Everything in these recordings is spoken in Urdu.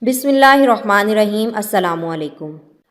بسم اللہ الرحمن الرحیم۔ السلام علیکم۔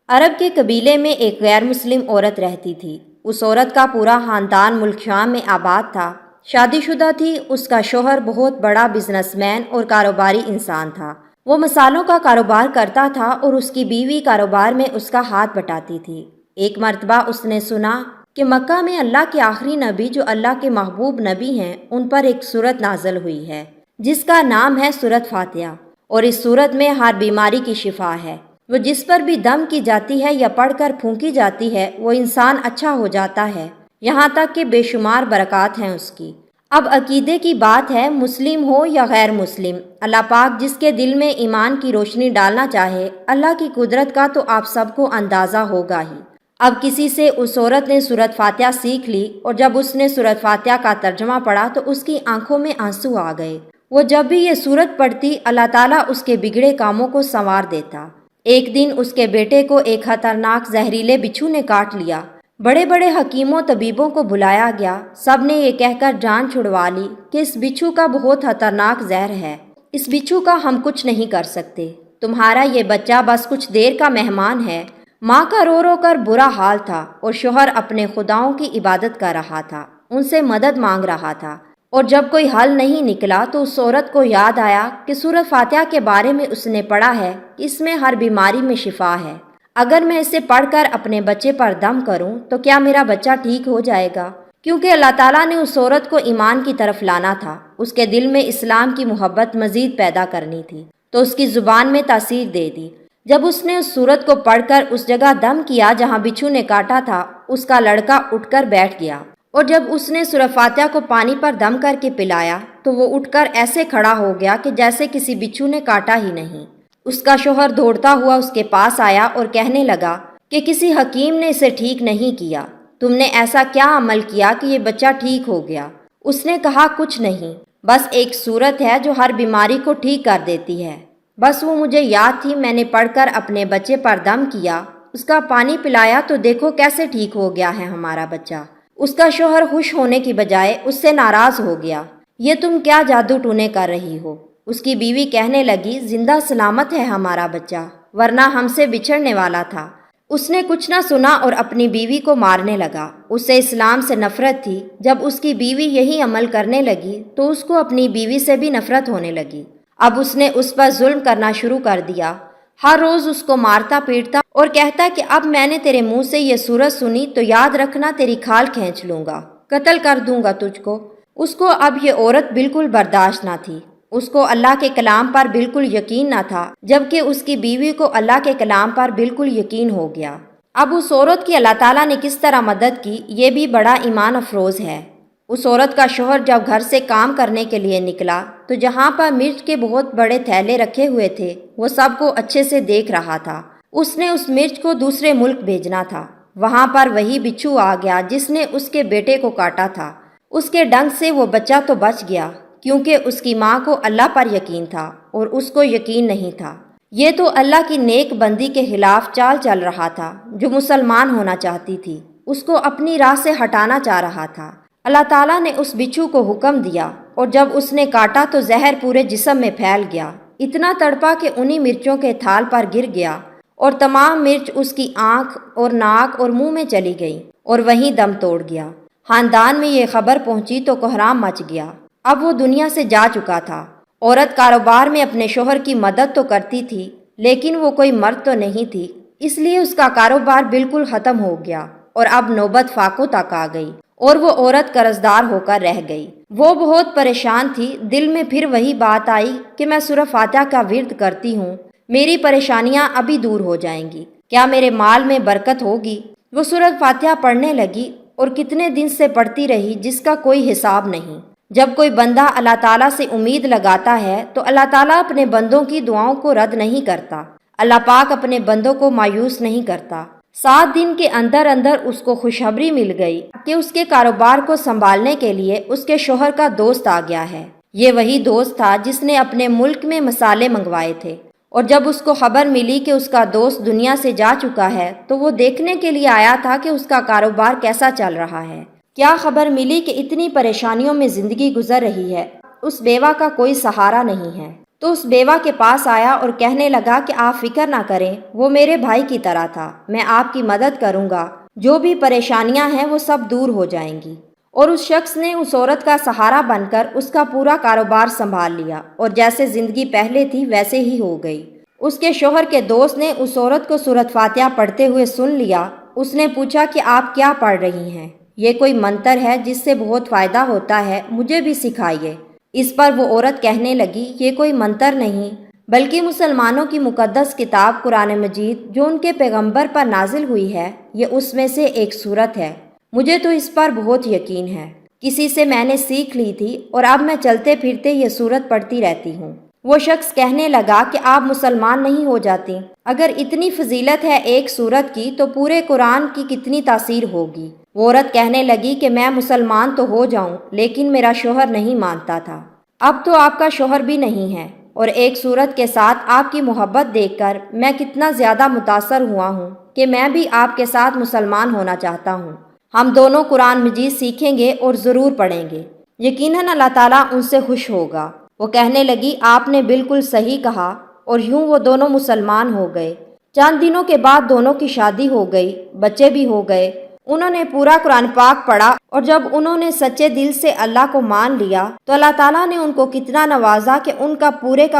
عرب کے قبیلے میں ایک غیر مسلم عورت رہتی تھی۔ اس عورت کا پورا خاندان ملک شام میں آباد تھا۔ شادی شدہ تھی۔ اس کا شوہر بہت بڑا بزنس مین اور کاروباری انسان تھا۔ وہ مصالحوں کا کاروبار کرتا تھا اور اس کی بیوی کاروبار میں اس کا ہاتھ بٹاتی تھی۔ ایک مرتبہ اس نے سنا کہ مکہ میں اللہ کے آخری نبی جو اللہ کے محبوب نبی ہیں ان پر ایک سورت نازل ہوئی ہے جس کا نام ہے سورت فاتحہ، اور اس سورت میں ہر بیماری کی شفا ہے۔ وہ جس پر بھی دم کی جاتی ہے یا پڑھ کر پھونکی جاتی ہے وہ انسان اچھا ہو جاتا ہے، یہاں تک کہ بے شمار برکات ہیں اس کی۔ اب عقیدے کی بات ہے، مسلم ہو یا غیر مسلم، اللہ پاک جس کے دل میں ایمان کی روشنی ڈالنا چاہے، اللہ کی قدرت کا تو آپ سب کو اندازہ ہوگا ہی۔ اب کسی سے اس عورت نے سورت فاتحہ سیکھ لی، اور جب اس نے سورت فاتحہ کا ترجمہ پڑھا تو اس کی آنکھوں میں آنسو آ گئے۔ وہ جب بھی یہ سورت پڑھتی اللہ تعالیٰ اس کے بگڑے کاموں کو سنوار دیتا۔ ایک دن اس کے بیٹے کو ایک خطرناک زہریلے بچھو نے کاٹ لیا۔ بڑے بڑے حکیموں طبیبوں کو بلایا گیا، سب نے یہ کہہ کر جان چھڑوا لی کہ اس بچھو کا بہت خطرناک زہر ہے، اس بچھو کا ہم کچھ نہیں کر سکتے، تمہارا یہ بچہ بس کچھ دیر کا مہمان ہے۔ ماں کا رو رو کر برا حال تھا، اور شوہر اپنے خداؤں کی عبادت کر رہا تھا، ان سے مدد مانگ رہا تھا، اور جب کوئی حل نہیں نکلا تو اس عورت کو یاد آیا کہ سورۃ فاتحہ کے بارے میں اس نے پڑھا ہے کہ اس میں ہر بیماری میں شفا ہے۔ اگر میں اسے پڑھ کر اپنے بچے پر دم کروں تو کیا میرا بچہ ٹھیک ہو جائے گا؟ کیونکہ اللہ تعالیٰ نے اس عورت کو ایمان کی طرف لانا تھا، اس کے دل میں اسلام کی محبت مزید پیدا کرنی تھی، تو اس کی زبان میں تاثیر دے دی۔ جب اس نے اس سورت کو پڑھ کر اس جگہ دم کیا جہاں بچھو نے کاٹا تھا، اس کا لڑکا اٹھ کر بیٹھ گیا، اور جب اس نے سورۃ فاتحہ کو پانی پر دم کر کے پلایا تو وہ اٹھ کر ایسے کھڑا ہو گیا کہ جیسے کسی بچھو نے کاٹا ہی نہیں۔ اس کا شوہر دوڑتا ہوا اس کے پاس آیا اور کہنے لگا کہ کسی حکیم نے اسے ٹھیک نہیں کیا، تم نے ایسا کیا عمل کیا کہ یہ بچہ ٹھیک ہو گیا؟ اس نے کہا کچھ نہیں، بس ایک سورت ہے جو ہر بیماری کو ٹھیک کر دیتی ہے، بس وہ مجھے یاد تھی، میں نے پڑھ کر اپنے بچے پر دم کیا، اس کا پانی پلایا تو دیکھو کیسے ٹھیک ہو گیا ہے ہمارا بچہ۔ اس کا شوہر خوش ہونے کی بجائے اس سے ناراض ہو گیا۔ یہ تم کیا جادو ٹونے کر رہی ہو؟ اس کی بیوی کہنے لگی زندہ سلامت ہے ہمارا بچہ، ورنہ ہم سے بچھڑنے والا تھا۔ اس نے کچھ نہ سنا اور اپنی بیوی کو مارنے لگا۔ اسے اسلام سے نفرت تھی۔ جب اس کی بیوی یہی عمل کرنے لگی تو اس کو اپنی بیوی سے بھی نفرت ہونے لگی۔ اب اس نے اس پر ظلم کرنا شروع کر دیا، ہر روز اس کو مارتا پیٹتا اور کہتا کہ اب میں نے تیرے منہ سے یہ سورت سنی تو یاد رکھنا تیری کھال کھینچ لوں گا، قتل کر دوں گا تجھ کو۔ اس کو اب یہ عورت بالکل برداشت نہ تھی۔ اس کو اللہ کے کلام پر بالکل یقین نہ تھا، جبکہ اس کی بیوی کو اللہ کے کلام پر بالکل یقین ہو گیا۔ اب اس عورت کی اللہ تعالیٰ نے کس طرح مدد کی، یہ بھی بڑا ایمان افروز ہے۔ اس عورت کا شوہر جب گھر سے کام کرنے کے لیے نکلا تو جہاں پر مرچ کے بہت بڑے تھیلے رکھے ہوئے تھے وہ سب کو اچھے سے دیکھ رہا تھا۔ اس نے اس مرچ کو دوسرے ملک بھیجنا تھا۔ وہاں پر وہی بچھو آ گیا جس نے اس کے بیٹے کو کاٹا تھا۔ اس کے ڈنگ سے وہ بچہ تو بچ گیا، کیونکہ اس کی ماں کو اللہ پر یقین تھا اور اس کو یقین نہیں تھا۔ یہ تو اللہ کی نیک بندی کے خلاف چال چل رہا تھا، جو مسلمان ہونا چاہتی تھی، اس کو اپنی راہ سے ہٹانا چاہ رہا تھا۔ اللہ تعالیٰ نے اس بچھو کو حکم دیا، اور جب اس نے کاٹا تو زہر پورے جسم میں پھیل گیا، اتنا تڑپا کہ انہی مرچوں کے تھال پر گر گیا، اور تمام مرچ اس کی آنکھ اور ناک اور منہ میں چلی گئی اور وہیں دم توڑ گیا۔ خاندان میں یہ خبر پہنچی تو کوہرام مچ گیا۔ اب وہ دنیا سے جا چکا تھا۔ عورت کاروبار میں اپنے شوہر کی مدد تو کرتی تھی، لیکن وہ کوئی مرد تو نہیں تھی، اس لیے اس کا کاروبار بالکل ختم ہو گیا، اور اب نوبت فاقوں تک آ گئی، اور وہ عورت قرضدار ہو کر رہ گئی۔ وہ بہت پریشان تھی۔ دل میں پھر وہی بات آئی کہ میں سورۃ فاتحہ کا ورد کرتی ہوں، میری پریشانیاں ابھی دور ہو جائیں گی، کیا میرے مال میں برکت ہوگی؟ وہ سورۃ فاتحہ پڑھنے لگی اور کتنے دن سے پڑھتی رہی جس کا کوئی حساب نہیں۔ جب کوئی بندہ اللہ تعالیٰ سے امید لگاتا ہے تو اللہ تعالیٰ اپنے بندوں کی دعاؤں کو رد نہیں کرتا۔ اللہ پاک اپنے بندوں کو مایوس نہیں کرتا۔ 7 دن کے اندر اندر اس کو خوشخبری مل گئی کہ اس کے کاروبار کو سنبھالنے کے لیے اس کے شوہر کا دوست آ گیا ہے۔ یہ وہی دوست تھا جس نے اپنے ملک میں مسالے منگوائے تھے، اور جب اس کو خبر ملی کہ اس کا دوست دنیا سے جا چکا ہے تو وہ دیکھنے کے لیے آیا تھا کہ اس کا کاروبار کیسا چل رہا ہے۔ کیا خبر ملی کہ اتنی پریشانیوں میں زندگی گزر رہی ہے، اس بیوہ کا کوئی سہارا نہیں ہے۔ تو اس بیوہ کے پاس آیا اور کہنے لگا کہ آپ فکر نہ کریں، وہ میرے بھائی کی طرح تھا، میں آپ کی مدد کروں گا، جو بھی پریشانیاں ہیں وہ سب دور ہو جائیں گی۔ اور اس شخص نے اس عورت کا سہارا بن کر اس کا پورا کاروبار سنبھال لیا اور جیسے زندگی پہلے تھی ویسے ہی ہو گئی۔ اس کے شوہر کے دوست نے اس عورت کو سورۃ فاتحہ پڑھتے ہوئے سن لیا۔ اس نے پوچھا کہ آپ کیا پڑھ رہی ہیں؟ یہ کوئی منتر ہے جس سے بہت فائدہ ہوتا ہے، مجھے بھی سکھائیے۔ اس پر وہ عورت کہنے لگی، یہ کوئی منتر نہیں بلکہ مسلمانوں کی مقدس کتاب قرآن مجید جو ان کے پیغمبر پر نازل ہوئی ہے، یہ اس میں سے ایک سورت ہے۔ مجھے تو اس پر بہت یقین ہے، کسی سے میں نے سیکھ لی تھی اور اب میں چلتے پھرتے یہ سورت پڑھتی رہتی ہوں۔ وہ شخص کہنے لگا کہ آپ مسلمان نہیں ہو جاتی؟ اگر اتنی فضیلت ہے ایک سورت کی تو پورے قرآن کی کتنی تاثیر ہوگی۔ وہ عورت کہنے لگی کہ میں مسلمان تو ہو جاؤں لیکن میرا شوہر نہیں مانتا تھا، اب تو آپ کا شوہر بھی نہیں ہے، اور ایک سورت کے ساتھ آپ کی محبت دیکھ کر میں کتنا زیادہ متاثر ہوا ہوں کہ میں بھی آپ کے ساتھ مسلمان ہونا چاہتا ہوں۔ ہم دونوں قرآن مجید سیکھیں گے اور ضرور پڑھیں گے، یقیناً اللہ تعالیٰ ان سے خوش ہوگا۔ وہ کہنے لگی، آپ نے بالکل صحیح کہا، اور یوں وہ دونوں مسلمان ہو گئے۔ چند دنوں کے بعد دونوں کی شادی ہو گئی، بچے بھی ہو گئے۔ انہوں نے پورا قرآن پاک پڑھا اور جب انہوں نے سچے دل سے اللہ کو مان لیا تو اللہ تعالیٰ نے ان کو کتنا نوازا کہ ان کا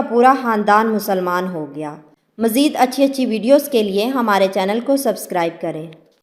پورا خاندان مسلمان ہو گیا۔ مزید اچھی ویڈیوز کے لیے ہمارے چینل کو سبسکرائب کریں۔